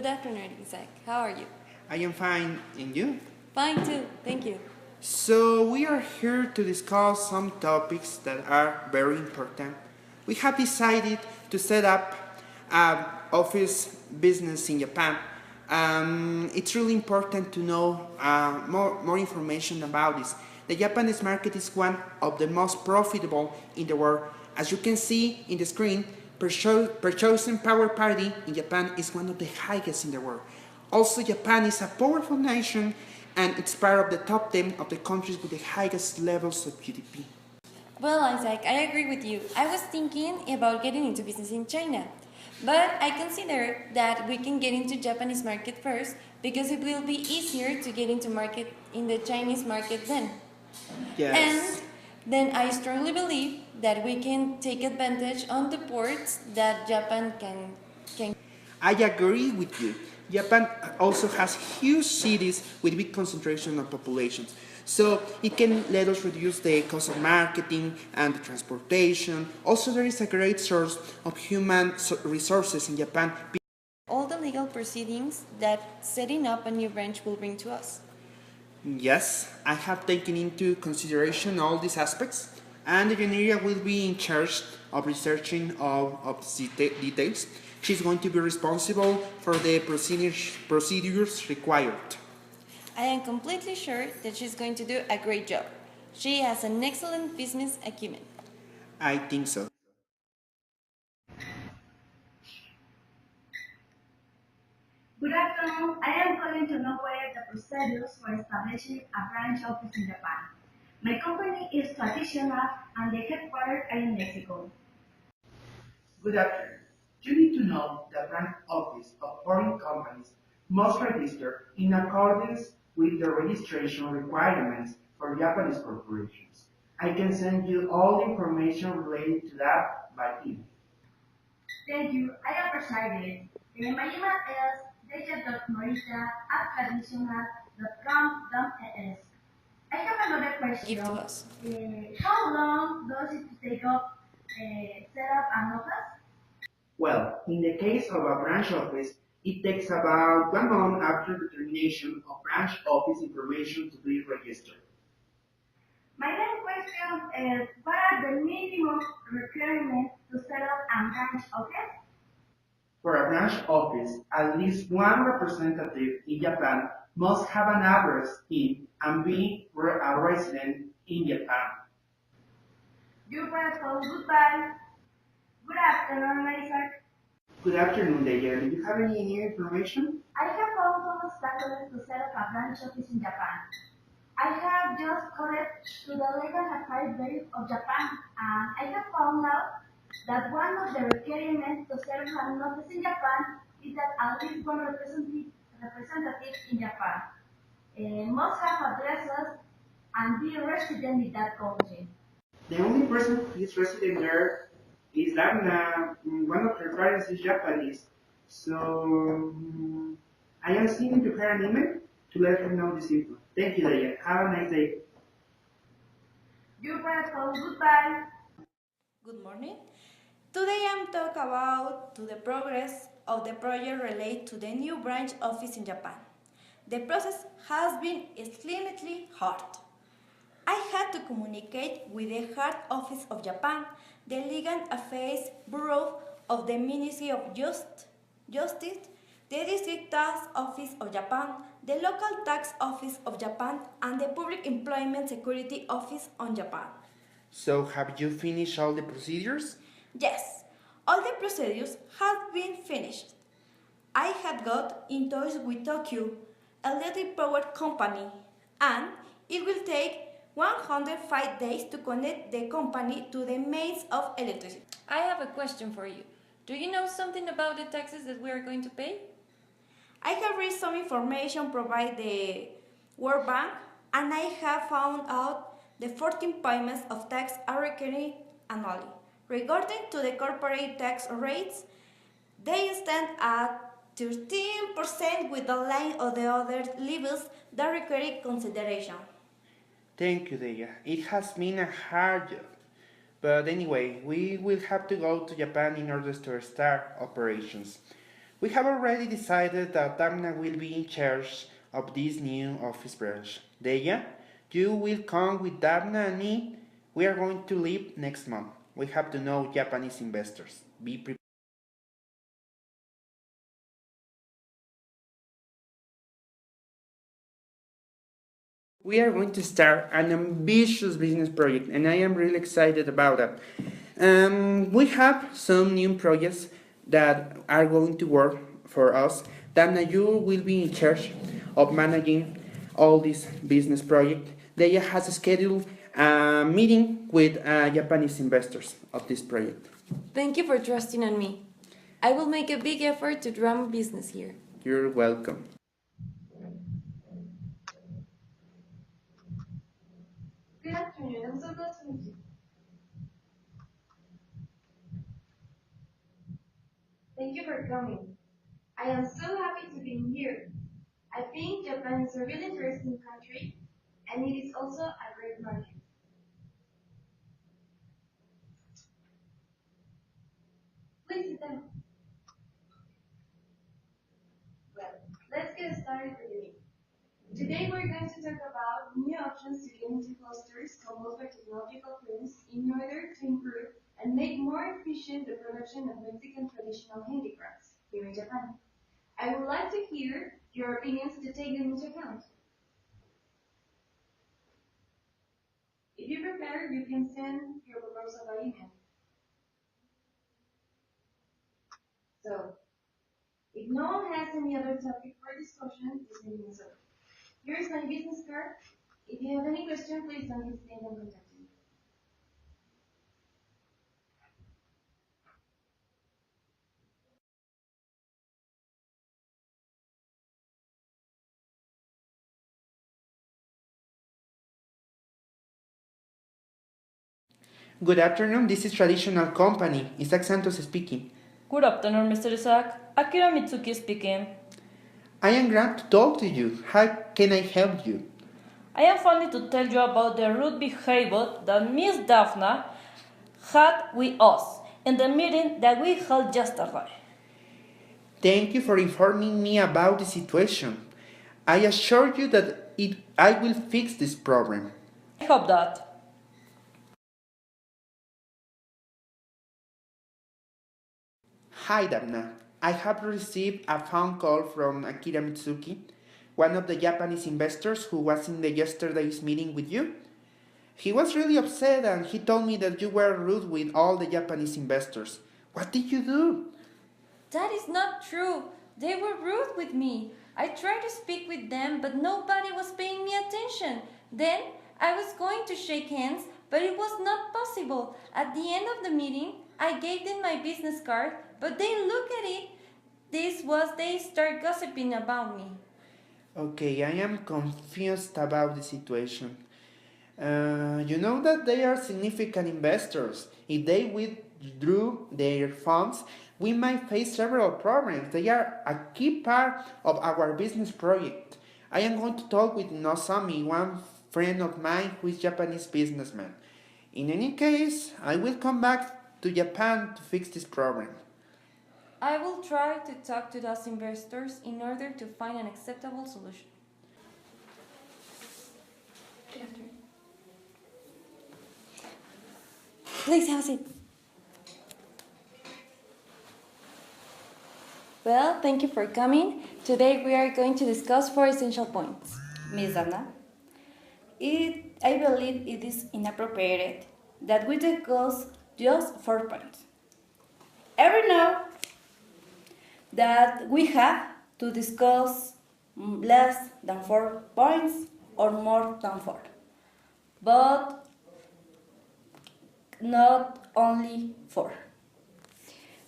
Good afternoon, Isaac. How are you? I am fine, and you? Fine too, thank you. So, we are here to discuss some topics that are very important. We have decided to set up an office business in Japan. It's really important to know more information about this. The Japanese market is one of the most profitable in the world. As you can see in the screen, purchasing power parity in Japan is one of the highest in the world. Also, Japan is a powerful nation and it's part of the top 10 of the countries with the highest levels of GDP. Well, Isaac, I agree with you. I was thinking about getting into business in China, but I consider that we can get into Japanese market first because it will be easier to get into market in the Chinese market then. And Yes, then I strongly believe that we can take advantage on the ports that Japan can. I agree with you. Japan also has huge cities with big concentration of populations. So it can let us reduce the cost of marketing and the transportation. Also, there is a great source of human resources in Japan. All the legal proceedings that setting up a new branch will bring to us. Yes, I have taken into consideration all these aspects, and the engineer will be in charge of researching of details. She's going to be responsible for the procedures required. I am completely sure that she's going to do a great job. She has an excellent business acumen. I think so. Good afternoon. I am calling to know what are the procedures for establishing a branch office in Japan. My company is traditional and the headquarters are in Mexico. Good afternoon. You need to know that branch office of foreign companies must register in accordance with the registration requirements for Japanese corporations. I can send you all the information related to that by email. Thank you. I appreciate it. My email is deja.morita@traditional.com.es. I have another question. Give to us. How long does it take up set up an office? Well, in the case of a branch office, it takes about 1 month after the termination of branch office information to be registered. My next question is, what are the minimum requirements to set up a branch office? For a branch office, at least one representative in Japan must have an address in and be a resident in Japan. You welcome. Goodbye. Good afternoon, Isaac. Good afternoon, Deja. Do you have any new information? I have found some obstacles to set up a branch office in Japan. I have just called to the legal affairs base of Japan and I have found out that one of the requirements to set up an office in Japan is that at least one representative in Japan must have addresses and be resident in that country. The only person who is resident there is Dagna. One of her parents is Japanese. So, I am sending to her an email to let her know this info. Thank you, Deja. Have a nice day. You welcome. Goodbye. Good morning. Today I'm talking about the progress of the project related to the new branch office in Japan. The process has been extremely hard. I had to communicate with the Head Office of Japan, the Legal Affairs Bureau of the Ministry of Justice, the District Tax Office of Japan, the Local Tax Office of Japan, and the Public Employment Security Office of Japan. So, have you finished all the procedures? Yes, all the procedures have been finished. I had got in touch with Tokyo Electric Power Company, and it will take 105 days to connect the company to the mains of electricity. I have a question for you. Do you know something about the taxes that we are going to pay? I have read some information provided the World Bank, and I have found out the 14 payments of tax are recurring annually. Regarding to the corporate tax rates, they stand at 13% with the line of the other levels that require consideration. Thank you, Deja. It has been a hard job. But anyway, we will have to go to Japan in order to start operations. We have already decided that Damna will be in charge of this new office branch. Deya, you will come with Damna and me. We are going to leave next month. We have to know Japanese investors. Be prepared. We are going to start an ambitious business project, and I am really excited about that. We have some new projects that are going to work for us. Dana, you will be in charge of managing all this business project. They has scheduled a meeting with Japanese investors of this project. Thank you for trusting on me. I will make a big effort to drum business here. You're welcome. Good afternoon. I'm so glad to meet you. Thank you for coming. I am so happy to be here. I think Japan is a really interesting country, and it is also a great market. Please sit down. Well, let's get started with the meeting. Today we're going to talk about new options to get into clusters composed by technological firms in order to improve and make more efficient the production of Mexican traditional handicrafts here in Japan. I would like to hear your opinions to take them into account. If you prefer, you can send your proposal by email. So, if no one has any other topic for discussion, this meeting is over. Here is my business card. If you have any question, please don't hesitate in contacting me. Good afternoon, this is Traditional Company. Isaac Santos speaking. Good afternoon, Mr. Isaac. Akira Mitsuki speaking. I am glad to talk to you. How can I help you? I am phoning to tell you about the rude behavior that Miss Daphne had with us in the meeting that we held yesterday. Thank you for informing me about the situation. I assure you that I will fix this problem. I hope that. Hi, Damna. I have received a phone call from Akira Mitsuki, one of the Japanese investors who was in the yesterday's meeting with you. He was really upset and he told me that you were rude with all the Japanese investors. What did you do? That is not true. They were rude with me. I tried to speak with them, but nobody was paying me attention. Then I was going to shake hands, but it was not possible. At the end of the meeting, I gave them my business card, but they look at it. They start gossiping about me. Okay, I am confused about the situation. You know that they are significant investors. If they withdrew their funds, we might face several problems. They are a key part of our business project. I am going to talk with Nosami, one friend of mine who is a Japanese businessman. In any case, I will come back to Japan to fix this problem. I will try to talk to those investors in order to find an acceptable solution. Good afternoon. Please have a seat. Well, thank you for coming. Today we are going to discuss 4 essential points. Miss Dana, I believe it is inappropriate that we discuss just 4 points. Every now that we have to discuss less than 4 points or more than 4, but not only 4.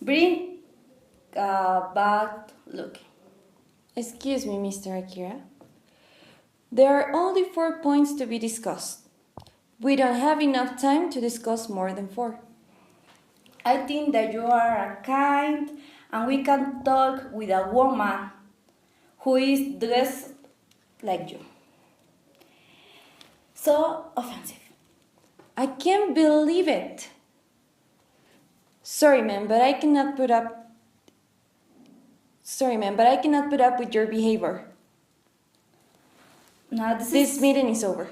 Bring bad look. Excuse me, Mr. Akira. There are only 4 points to be discussed. We don't have enough time to discuss more than 4. I think that you are kind and we can talk with a woman who is dressed like you. So offensive. I can't believe it. Sorry, ma'am, but I cannot put up. Sorry, man, but I cannot put up with your behavior. Now, This meeting is over.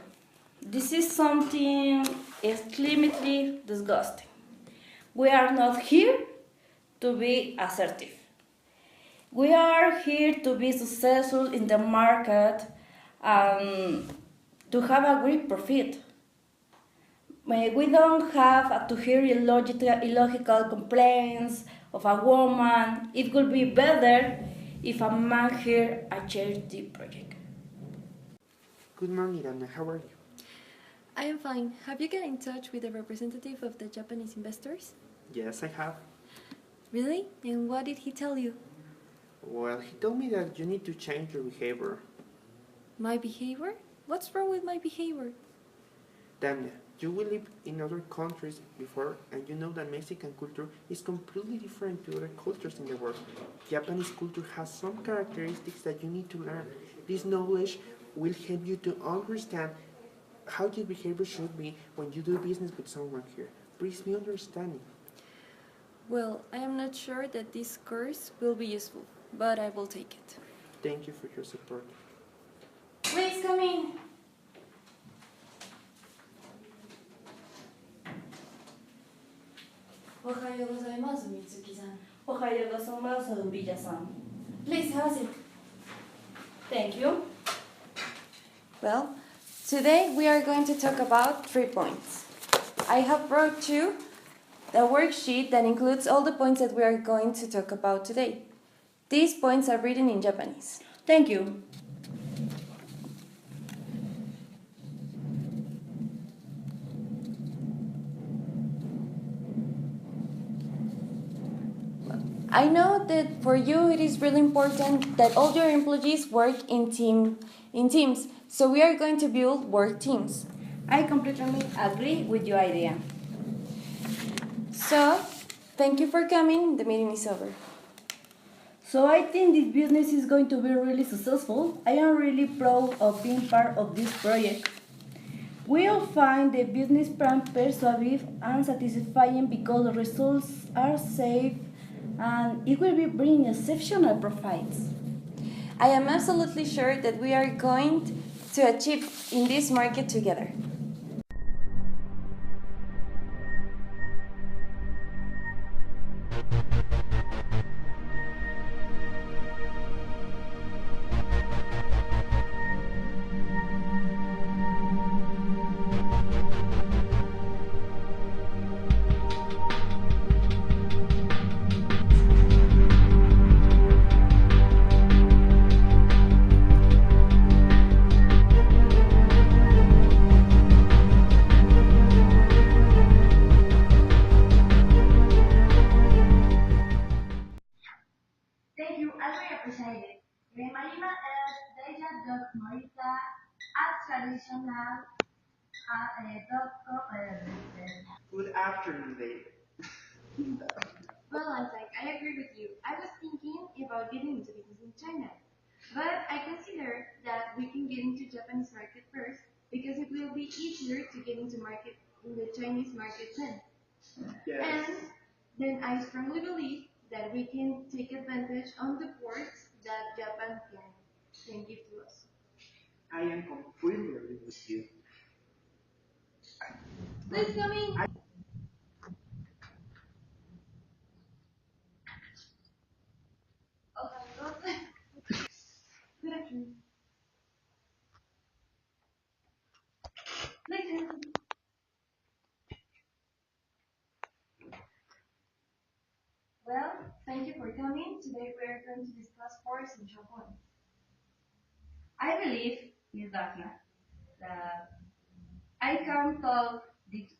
this is something extremely disgusting. We are not here to be assertive. We are here to be successful in the market and to have a great profit. We don't have to hear illogical complaints of a woman. It would be better if a man heard a charity project. Good morning, Anna. How are you? I am fine. Have you get in touch with the representative of the Japanese investors? Yes, I have. Really? And what did he tell you? Well, he told me that you need to change your behavior. My behavior? What's wrong with my behavior? Damn, you will live in other countries before, and you know that Mexican culture is completely different to other cultures in the world. Japanese culture has some characteristics that you need to learn. This knowledge will help you to understand how your behavior should be when you do business with someone here. Please be understanding. Well, I am not sure that this course will be useful, but I will take it. Thank you for your support. Please come in. Ohayou gozaimasu, Mitsuki-san. Ohayou gozaimasu, Villa-san. Please have a seat. Thank you. Well, today we are going to talk about 3 points. I have brought you a worksheet that includes all the points that we are going to talk about today. These points are written in Japanese. Thank you. I know that for you it is really important that all your employees work in teams. So we are going to build work teams. I completely agree with your idea. So, thank you for coming. The meeting is over. So I think this business is going to be really successful. I am really proud of being part of this project. We'll find the business plan persuasive and satisfying because the results are safe and it will be bringing exceptional profits. I am absolutely sure that we are going to achieve in this market together. Thank you, I really appreciate it. My email is deja.morita@traditional.com. Good afternoon, Dave. Well, Isaac, I agree with you. I was thinking about getting into business in China. But I consider that we can get into Japanese market first because it will be easier to get into market in the Chinese market then. Yes. And then I strongly believe that we can take advantage on the ports that Japan can give to us. I am completely agree with you. Please come in. Good afternoon. Please. Well, thank you for coming. Today we are going to discuss four essential points. I believe, Ms. Daphne, that I can talk this,